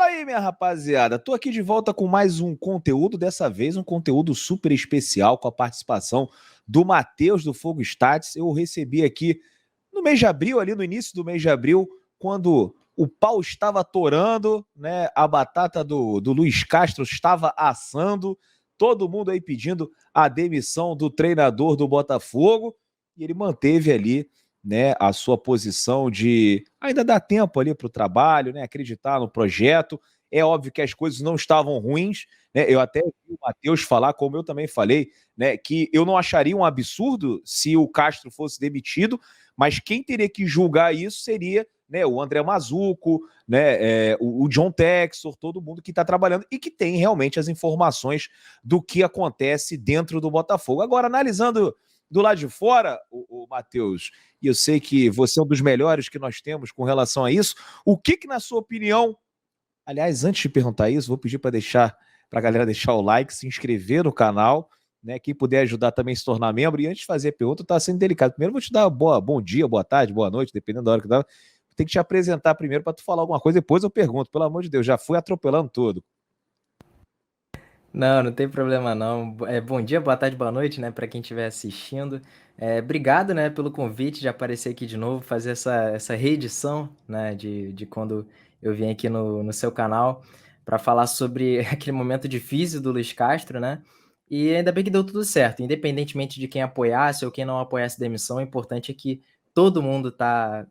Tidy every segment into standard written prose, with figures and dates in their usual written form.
Aí, minha rapaziada, tô aqui de volta com mais um conteúdo, dessa vez um conteúdo super especial com a participação do Matheus do Fogo Stats. Eu recebi aqui no mês de abril, ali no início do mês de abril, quando o pau estava torando, né? A batata do Luiz Castro estava assando, todo mundo aí pedindo a demissão do treinador do Botafogo, e ele manteve ali, né, a sua posição de ainda dá tempo ali para o trabalho, né, acreditar no projeto. É óbvio que as coisas não estavam ruins, né? Eu até vi o Matheus falar, como eu também falei, né, que eu não acharia um absurdo se o Castro fosse demitido, mas quem teria que julgar isso seria, né, o André Mazuco, né, o John Textor, todo mundo que está trabalhando e que tem realmente as informações do que acontece dentro do Botafogo. Agora, analisando do lado de fora, o Matheus, e eu sei que você é um dos melhores que nós temos com relação a isso, o que na sua opinião, aliás, antes de perguntar isso, vou pedir para a galera deixar o like, se inscrever no canal, né? Quem puder ajudar também a se tornar membro. E antes de fazer a pergunta, tá sendo delicado. Primeiro, vou te dar bom dia, boa tarde, boa noite, dependendo da hora que dá. Tem que te apresentar primeiro para tu falar alguma coisa, depois eu pergunto. Pelo amor de Deus, já fui atropelando tudo. Não tem problema não. Bom dia, boa tarde, boa noite, né, para quem estiver assistindo. Obrigado, né, pelo convite de aparecer aqui de novo, fazer essa reedição, né, de quando eu vim aqui no seu canal para falar sobre aquele momento difícil do Luiz Castro, né? E ainda bem que deu tudo certo, independentemente de quem apoiasse ou quem não apoiasse a demissão, o importante é que todo mundo tá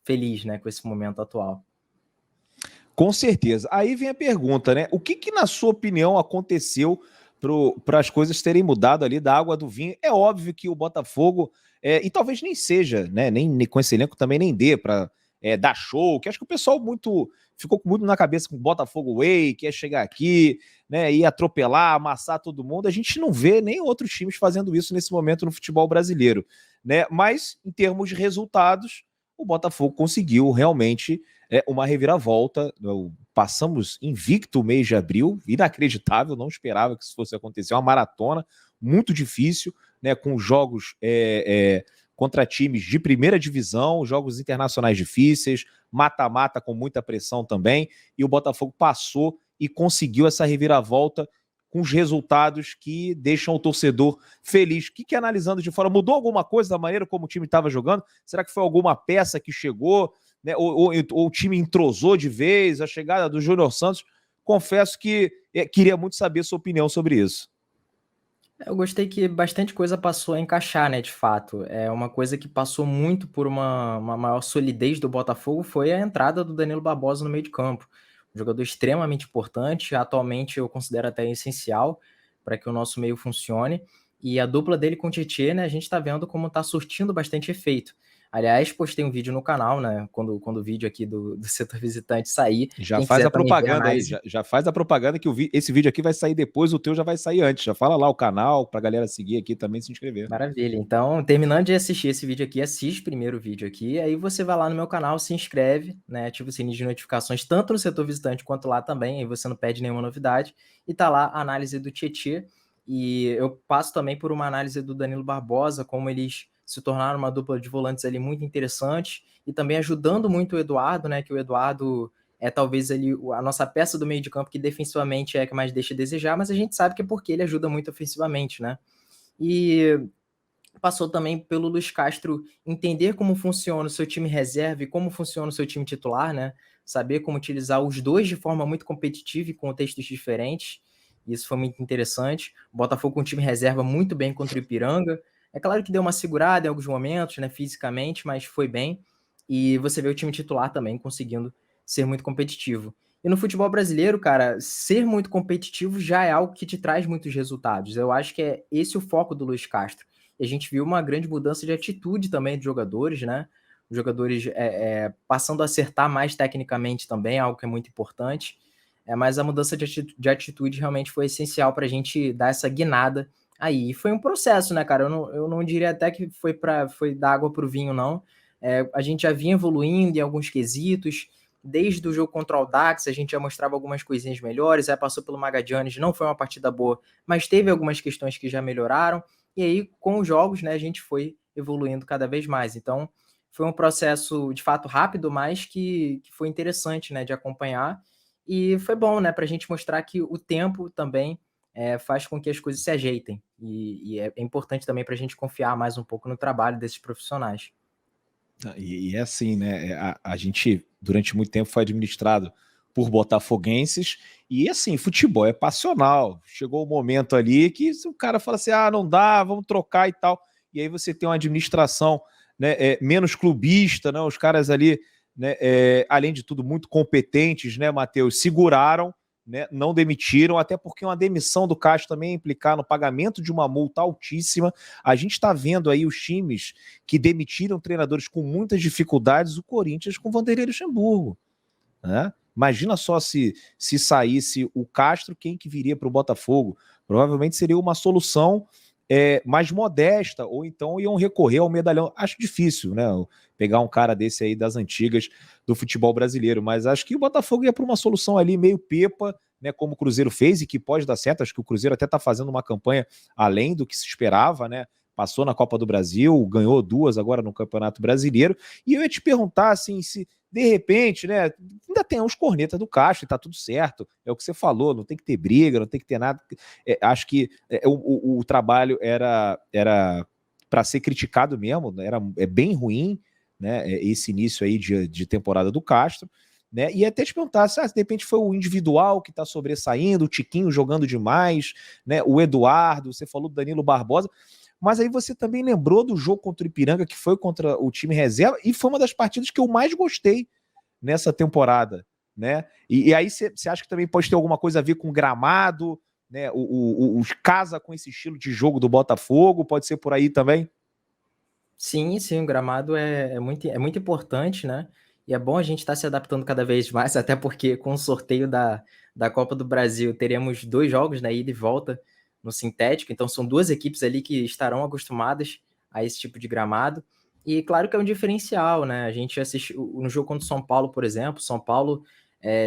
feliz, né, com esse momento atual. Com certeza. Aí vem a pergunta, né? O que na sua opinião aconteceu para as coisas terem mudado ali da água do vinho? É óbvio que o Botafogo, e talvez nem seja, né? Nem com esse elenco também nem dê para dar show, que acho que o pessoal ficou muito na cabeça com o Botafogo Way, que ia chegar aqui, né? Ia atropelar, amassar todo mundo. A gente não vê nem outros times fazendo isso nesse momento no futebol brasileiro, né? Mas em termos de resultados, o Botafogo conseguiu realmente uma reviravolta. Passamos invicto o mês de abril, inacreditável, não esperava que isso fosse acontecer. Uma maratona muito difícil, né, com jogos contra times de primeira divisão, jogos internacionais difíceis, mata-mata com muita pressão também, e o Botafogo passou e conseguiu essa reviravolta com os resultados que deixam o torcedor feliz. O que analisando de fora, mudou alguma coisa da maneira como o time estava jogando? Será que foi alguma peça que chegou? Né, ou o time entrosou de vez, a chegada do Júnior Santos? Confesso que queria muito saber sua opinião sobre isso. Eu gostei que bastante coisa passou a encaixar, né, de fato. É uma coisa que passou muito por uma maior solidez do Botafogo foi a entrada do Danilo Barbosa no meio de campo. Um jogador extremamente importante, atualmente eu considero até essencial para que o nosso meio funcione. E a dupla dele com o Tietê, né, a gente está vendo como está surtindo bastante efeito. Aliás, postei um vídeo no canal, né, quando o vídeo aqui do setor visitante sair. Já Quem faz quiser a também ver a propaganda aí, análise. já faz a propaganda que esse vídeo aqui vai sair depois, o teu já vai sair antes. Já fala lá o canal para a galera seguir aqui também, se inscrever. Maravilha. Então, terminando de assistir esse vídeo aqui, assiste primeiro o vídeo aqui, aí você vai lá no meu canal, se inscreve, né, ativa o sininho de notificações, tanto no setor visitante quanto lá também, aí você não perde nenhuma novidade. E tá lá a análise do Tietê, e eu passo também por uma análise do Danilo Barbosa, como eles se tornaram uma dupla de volantes ali muito interessante, e também ajudando muito o Eduardo, né, que o Eduardo é talvez ali a nossa peça do meio de campo que defensivamente é a que mais deixa a desejar, mas a gente sabe que é porque ele ajuda muito ofensivamente, né. E passou também pelo Luiz Castro entender como funciona o seu time reserva e como funciona o seu time titular, né? Saber como utilizar os dois de forma muito competitiva e contextos diferentes. Isso foi muito interessante. O Botafogo com um time reserva muito bem contra o Ipiranga. É claro que deu uma segurada em alguns momentos, né, fisicamente, mas foi bem. E você vê o time titular também conseguindo ser muito competitivo. E no futebol brasileiro, cara, ser muito competitivo já é algo que te traz muitos resultados. Eu acho que é esse o foco do Luiz Castro. E a gente viu uma grande mudança de atitude também dos jogadores, né? Os jogadores passando a acertar mais tecnicamente também, algo que é muito importante. Mas a mudança de atitude realmente foi essencial para a gente dar essa guinada aí. E foi um processo, né, cara? Eu não diria até que foi da água para o vinho, não. A gente já vinha evoluindo em alguns quesitos. Desde o jogo contra o Audax, a gente já mostrava algumas coisinhas melhores. Aí passou pelo Magadianes, não foi uma partida boa, mas teve algumas questões que já melhoraram. E aí, com os jogos, né, a gente foi evoluindo cada vez mais. Então, foi um processo, de fato, rápido, mas que foi interessante, né, de acompanhar. E foi bom, né, para a gente mostrar que o tempo também faz com que as coisas se ajeitem. E é importante também para a gente confiar mais um pouco no trabalho desses profissionais. E é assim, né? A gente, durante muito tempo, foi administrado por botafoguenses, e assim, futebol é passional. Chegou o momento ali que o cara fala assim: ah, não dá, vamos trocar e tal. E aí você tem uma administração, né, menos clubista, né? Os caras ali, né, além de tudo, muito competentes, né, Matheus? Seguraram, né, não demitiram, até porque uma demissão do Castro também ia implicar no pagamento de uma multa altíssima. A gente está vendo aí os times que demitiram treinadores com muitas dificuldades, o Corinthians com Vanderlei Luxemburgo, né? Imagina só se saísse o Castro, quem que viria para o Botafogo? Provavelmente seria uma solução mais modesta, ou então iam recorrer ao medalhão. Acho difícil, né? Pegar um cara desse aí das antigas do futebol brasileiro, mas acho que o Botafogo ia para uma solução ali meio pepa, né? Como o Cruzeiro fez e que pode dar certo. Acho que o Cruzeiro até está fazendo uma campanha além do que se esperava, né? Passou na Copa do Brasil, ganhou 2 agora no Campeonato Brasileiro. E eu ia te perguntar assim, se de repente, né, ainda tem uns cornetas do Castro e tá tudo certo, é o que você falou, não tem que ter briga, não tem que ter nada. Acho que o trabalho era para ser criticado mesmo, é bem ruim, né, esse início aí de temporada do Castro, né, e até te perguntar se de repente foi o individual que tá sobressaindo, o Tiquinho jogando demais, né, o Eduardo, você falou do Danilo Barbosa, mas aí você também lembrou do jogo contra o Ipiranga, que foi contra o time reserva, e foi uma das partidas que eu mais gostei nessa temporada, né? E aí você acha que também pode ter alguma coisa a ver com o gramado, né? Casa com esse estilo de jogo do Botafogo, pode ser por aí também? Sim, sim, o gramado é muito importante, né? E é bom a gente estar se adaptando cada vez mais, até porque com o sorteio da Copa do Brasil teremos 2 jogos, né, ida e volta no sintético, então são 2 equipes ali que estarão acostumadas a esse tipo de gramado. E claro que é um diferencial, né? A gente assistiu no jogo contra o São Paulo, por exemplo, São Paulo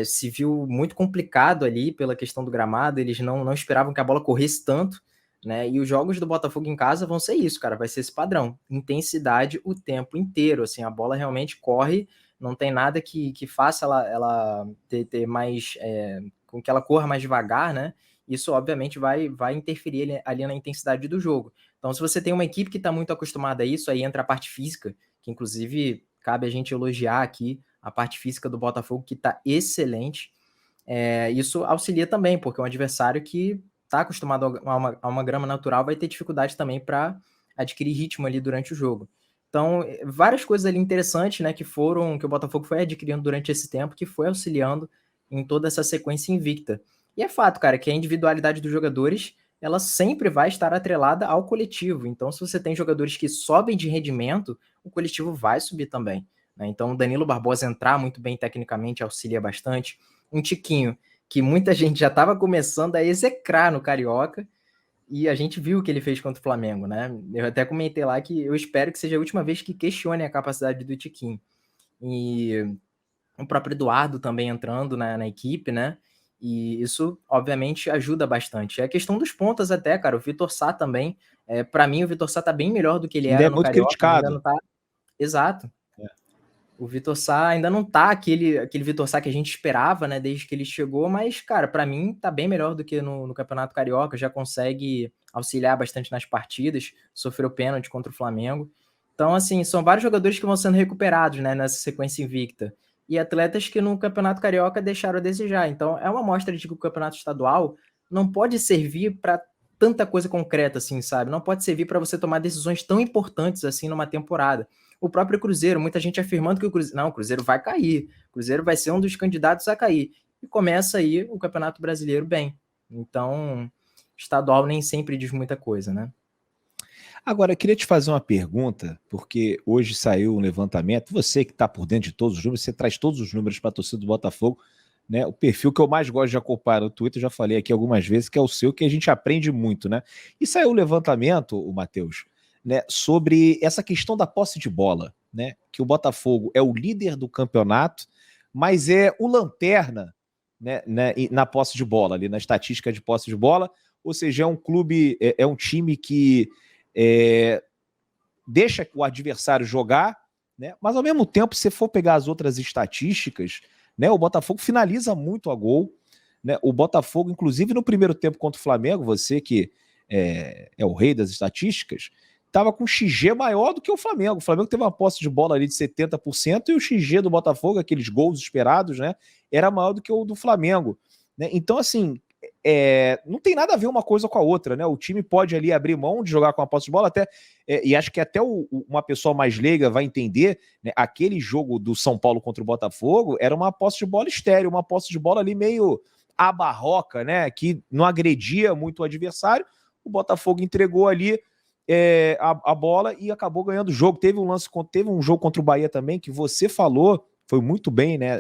se viu muito complicado ali pela questão do gramado, eles não esperavam que a bola corresse tanto, né? E os jogos do Botafogo em casa vão ser isso, cara, vai ser esse padrão, intensidade o tempo inteiro, assim, a bola realmente corre, não tem nada que faça ela ter mais, com que ela corra mais devagar, né? Isso obviamente vai interferir ali na intensidade do jogo. Então, se você tem uma equipe que está muito acostumada a isso, aí entra a parte física, que inclusive cabe a gente elogiar aqui a parte física do Botafogo, que está excelente. Isso auxilia também, porque é um adversário que está acostumado a uma grama natural vai ter dificuldade também para adquirir ritmo ali durante o jogo. Então, várias coisas ali interessantes, né, que o Botafogo foi adquirindo durante esse tempo, que foi auxiliando em toda essa sequência invicta. E é fato, cara, que a individualidade dos jogadores, ela sempre vai estar atrelada ao coletivo. Então, se você tem jogadores que sobem de rendimento, o coletivo vai subir também, né? Então, o Danilo Barbosa entrar muito bem tecnicamente auxilia bastante. Um Tiquinho, que muita gente já estava começando a execrar no Carioca, e a gente viu o que ele fez contra o Flamengo, né? Eu até comentei lá que eu espero que seja a última vez que questione a capacidade do Tiquinho. E o próprio Eduardo também entrando na equipe, né? E isso, obviamente, ajuda bastante. É a questão dos pontas até, cara. O Vitor Sá também. Para mim, o Vitor Sá tá bem melhor do que ele Ainda era é no muito Carioca. Ainda não criticado. tá... Exato. O Vitor Sá ainda não tá aquele Vitor Sá que a gente esperava, né, desde que ele chegou, mas, cara, para mim tá bem melhor do que no Campeonato Carioca, já consegue auxiliar bastante nas partidas, sofreu pênalti contra o Flamengo. Então, assim, são vários jogadores que vão sendo recuperados, né, nessa sequência invicta. E atletas que no Campeonato Carioca deixaram a desejar. Então, é uma mostra de que o Campeonato Estadual não pode servir para tanta coisa concreta, assim, sabe? Não pode servir para você tomar decisões tão importantes assim numa temporada. O próprio Cruzeiro, muita gente afirmando que o Cruzeiro vai cair, o Cruzeiro vai ser um dos candidatos a cair. E começa aí o Campeonato Brasileiro bem. Então, estadual nem sempre diz muita coisa, né? Agora, eu queria te fazer uma pergunta, porque hoje saiu um levantamento, você que está por dentro de todos os números, você traz todos os números para a torcida do Botafogo, né? O perfil que eu mais gosto de acompanhar no Twitter, eu já falei aqui algumas vezes, que é o seu, que a gente aprende muito, né? E saiu um levantamento, o Matheus, né, sobre essa questão da posse de bola, né? Que o Botafogo é o líder do campeonato, mas é o lanterna, né, na posse de bola, ali na estatística de posse de bola, ou seja, é um clube, é um time que deixa o adversário jogar, né? Mas ao mesmo tempo, se for pegar as outras estatísticas, né? O Botafogo finaliza muito a gol, né? O Botafogo, inclusive no primeiro tempo contra o Flamengo, você que é o rei das estatísticas, estava com XG maior do que o Flamengo. O Flamengo teve uma posse de bola ali de 70% e o XG do Botafogo, aqueles gols esperados, né, era maior do que o do Flamengo, né? Então, assim, não tem nada a ver uma coisa com a outra, né? O time pode ali abrir mão de jogar com a posse de bola, até, e acho que até uma pessoa mais leiga vai entender, né? Aquele jogo do São Paulo contra o Botafogo era uma posse de bola estéril, uma posse de bola ali meio abarroca, né? Que não agredia muito o adversário. O Botafogo entregou ali a bola e acabou ganhando o jogo. Teve um jogo contra o Bahia também que você falou, foi muito bem, né,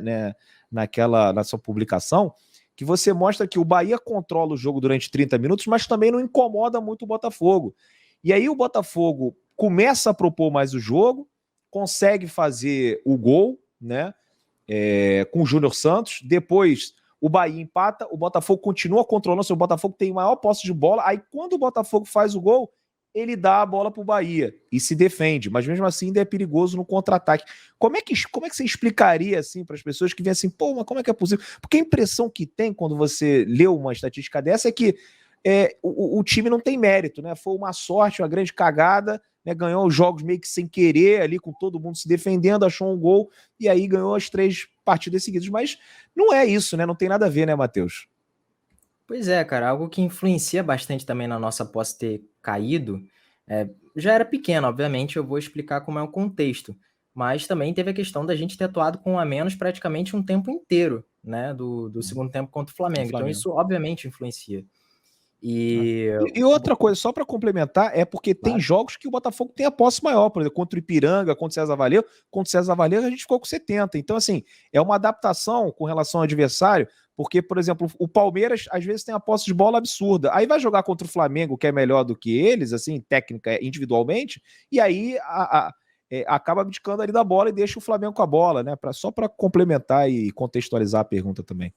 na sua publicação, que você mostra que o Bahia controla o jogo durante 30 minutos, mas também não incomoda muito o Botafogo. E aí o Botafogo começa a propor mais o jogo, consegue fazer o gol, né, com o Júnior Santos, depois o Bahia empata, o Botafogo continua controlando, o Botafogo tem maior posse de bola, aí quando o Botafogo faz o gol, ele dá a bola pro Bahia e se defende, mas mesmo assim ainda é perigoso no contra-ataque. Como é que você explicaria assim para as pessoas que vêm assim, pô, mas como é que é possível? Porque a impressão que tem quando você lê uma estatística dessa é que o time não tem mérito, né? Foi uma sorte, uma grande cagada, né? Ganhou os jogos meio que sem querer, ali com todo mundo se defendendo, achou um gol e aí ganhou as 3 partidas seguidas. Mas não é isso, né? Não tem nada a ver, né, Matheus? Pois é, cara, algo que influencia bastante também na nossa posse ter caído, já era pequeno, obviamente, eu vou explicar como é o contexto, mas também teve a questão da gente ter atuado com um a menos praticamente um tempo inteiro, né, do segundo tempo contra o Flamengo, então isso obviamente influencia. E outra coisa, só para complementar, é porque tem jogos que o Botafogo tem a posse maior, por exemplo, contra o Ipiranga, contra o César Vallejo. Contra o César Vallejo a gente ficou com 70. Então, assim, é uma adaptação com relação ao adversário, porque, por exemplo, o Palmeiras às vezes tem a posse de bola absurda. Aí vai jogar contra o Flamengo, que é melhor do que eles, assim, técnica individualmente, e aí acaba abdicando ali da bola e deixa o Flamengo com a bola, né? Só para complementar e contextualizar a pergunta também.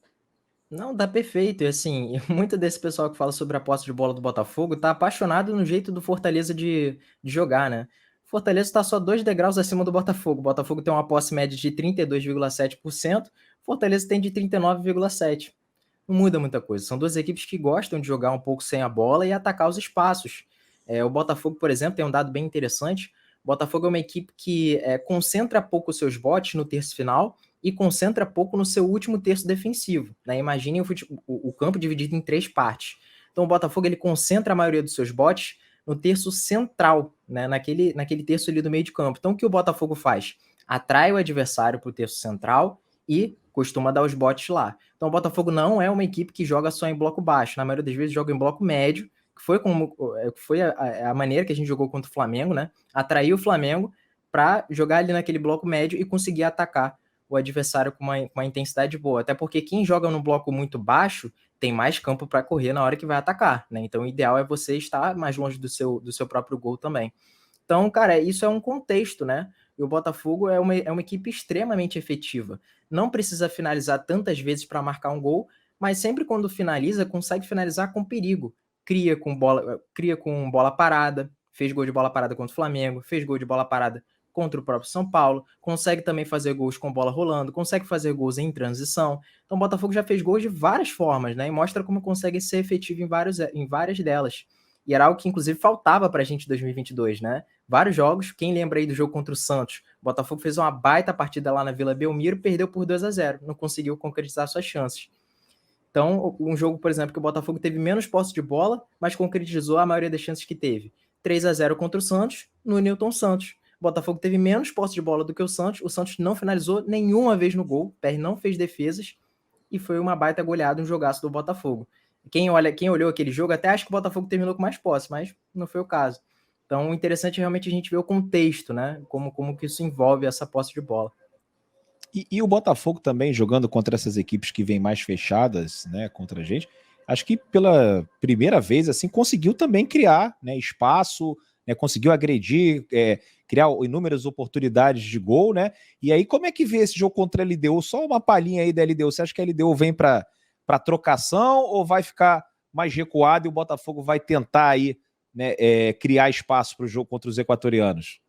Não, dá perfeito. E assim, muito desse pessoal que fala sobre a posse de bola do Botafogo tá apaixonado no jeito do Fortaleza de jogar, né? Fortaleza está só 2 degraus acima do Botafogo. O Botafogo tem uma posse média de 32,7%, Fortaleza tem de 39,7%. Não muda muita coisa. São duas equipes que gostam de jogar um pouco sem a bola e atacar os espaços. O Botafogo, por exemplo, tem um dado bem interessante. O Botafogo é uma equipe que concentra pouco os seus botes no terço final e concentra pouco no seu último terço defensivo, né? Imagine o campo dividido em 3 partes. Então o Botafogo ele concentra a maioria dos seus botes no terço central, né? naquele terço ali do meio de campo. Então o que o Botafogo faz? Atrai o adversário para o terço central e costuma dar os botes lá. Então o Botafogo não é uma equipe que joga só em bloco baixo, na maioria das vezes joga em bloco médio, que foi a maneira que a gente jogou contra o Flamengo, né? Atrair o Flamengo para jogar ali naquele bloco médio e conseguir atacar o adversário com uma intensidade boa. Até porque quem joga num bloco muito baixo tem mais campo para correr na hora que vai atacar, né? Então o ideal é você estar mais longe do seu próprio gol também. Então, cara, isso é um contexto, né? E o Botafogo é uma equipe extremamente efetiva. Não precisa finalizar tantas vezes para marcar um gol, mas sempre quando finaliza, consegue finalizar com perigo. Cria com bola parada, fez gol de bola parada contra o Flamengo, fez gol de bola parada contra o próprio São Paulo, consegue também fazer gols com bola rolando, consegue fazer gols em transição. Então o Botafogo já fez gols de várias formas, né? E mostra como consegue ser efetivo em várias delas. E era algo que, inclusive, faltava pra gente em 2022, né? Vários jogos, quem lembra aí do jogo contra o Santos? O Botafogo fez uma baita partida lá na Vila Belmiro, perdeu por 2-0, não conseguiu concretizar suas chances. Então, um jogo, por exemplo, que o Botafogo teve menos posse de bola, mas concretizou a maioria das chances que teve. 3-0 contra o Santos, no Newton Santos. O Botafogo teve menos posse de bola do que o Santos não finalizou nenhuma vez no gol, o PR não fez defesas, e foi uma baita goleada, um jogaço do Botafogo. Quem olhou aquele jogo até acha que o Botafogo terminou com mais posse, mas não foi o caso. Então, o interessante é realmente a gente ver o contexto, né? Como que isso envolve essa posse de bola. E o Botafogo também, jogando contra essas equipes que vêm mais fechadas, né, contra a gente, acho que pela primeira vez, assim, conseguiu também criar, né, espaço, né, conseguiu agredir, criar inúmeras oportunidades de gol, né? E aí, como é que vê esse jogo contra a LDU? Só uma palhinha aí da LDU. Você acha que a LDU vem para trocação ou vai ficar mais recuado e o Botafogo vai tentar aí, né, criar espaço para o jogo contra os equatorianos?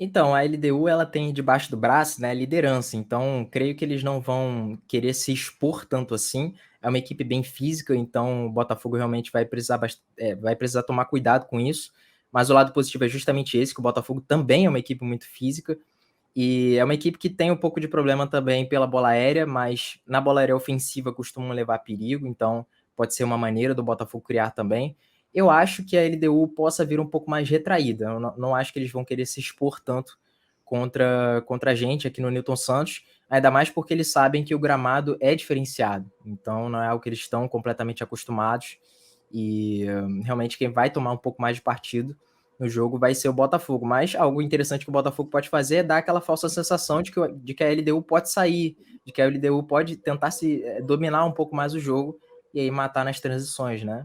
Então, a LDU ela tem debaixo do braço, né, a liderança, então creio que eles não vão querer se expor tanto assim. É uma equipe bem física, então o Botafogo realmente vai precisar tomar cuidado com isso. Mas o lado positivo é justamente esse, que o Botafogo também é uma equipe muito física, e é uma equipe que tem um pouco de problema também pela bola aérea, mas na bola aérea ofensiva costumam levar perigo, então pode ser uma maneira do Botafogo criar também. Eu acho que a LDU possa vir um pouco mais retraída. Eu não acho que eles vão querer se expor tanto contra a gente aqui no Newton Santos, ainda mais porque eles sabem que o gramado é diferenciado. Então não é algo que eles estão completamente acostumados. E realmente quem vai tomar um pouco mais de partido no jogo vai ser o Botafogo. Mas algo interessante que o Botafogo pode fazer é dar aquela falsa sensação de que a LDU pode sair, de que a LDU pode tentar dominar um pouco mais o jogo e aí matar nas transições, né?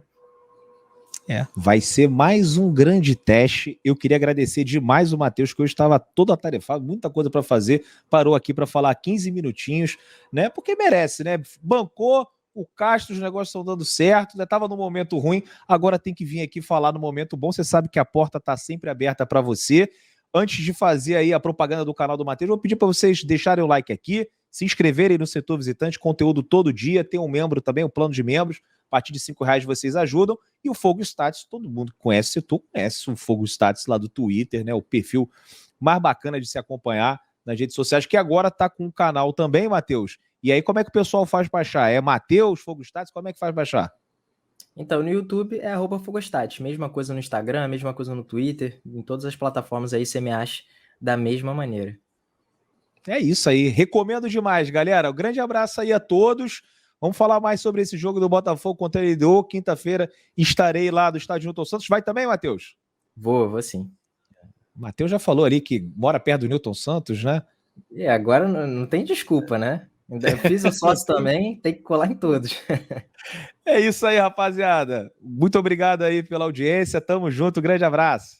Vai ser mais um grande teste. Eu queria agradecer demais o Matheus, que hoje estava todo atarefado, muita coisa para fazer, parou aqui para falar 15 minutinhos, né? Porque merece, né? Bancou o Castro, os negócios estão dando certo, já estava no momento ruim, agora tem que vir aqui falar no momento bom. Você sabe que a porta está sempre aberta para você. Antes de fazer aí a propaganda do canal do Matheus, vou pedir para vocês deixarem o like aqui, se inscreverem no Setor Visitante, conteúdo todo dia, tem um membro também, um plano de membros. A partir de R$ 5 vocês ajudam. E o Fogo Status, todo mundo que conhece o setor, conhece o Fogo Status lá do Twitter, né? O perfil mais bacana de se acompanhar nas redes sociais, que agora tá com um canal também, Matheus. E aí, como é que o pessoal faz para baixar? É Matheus, Fogo Status, como é que faz para baixar? Então, no YouTube é @Fogostat, mesma coisa no Instagram, mesma coisa no Twitter, em todas as plataformas aí você me acha da mesma maneira. É isso aí, recomendo demais, galera. Um grande abraço aí a todos. Vamos falar mais sobre esse jogo do Botafogo contra a LDU. Quinta-feira estarei lá do estádio Newton Santos. Vai também, Matheus? Vou sim. O Matheus já falou ali que mora perto do Newton Santos, né? E agora não tem desculpa, né? Ainda fiz o sócio também, tem que colar em todos. É isso aí, rapaziada. Muito obrigado aí pela audiência. Tamo junto. Grande abraço.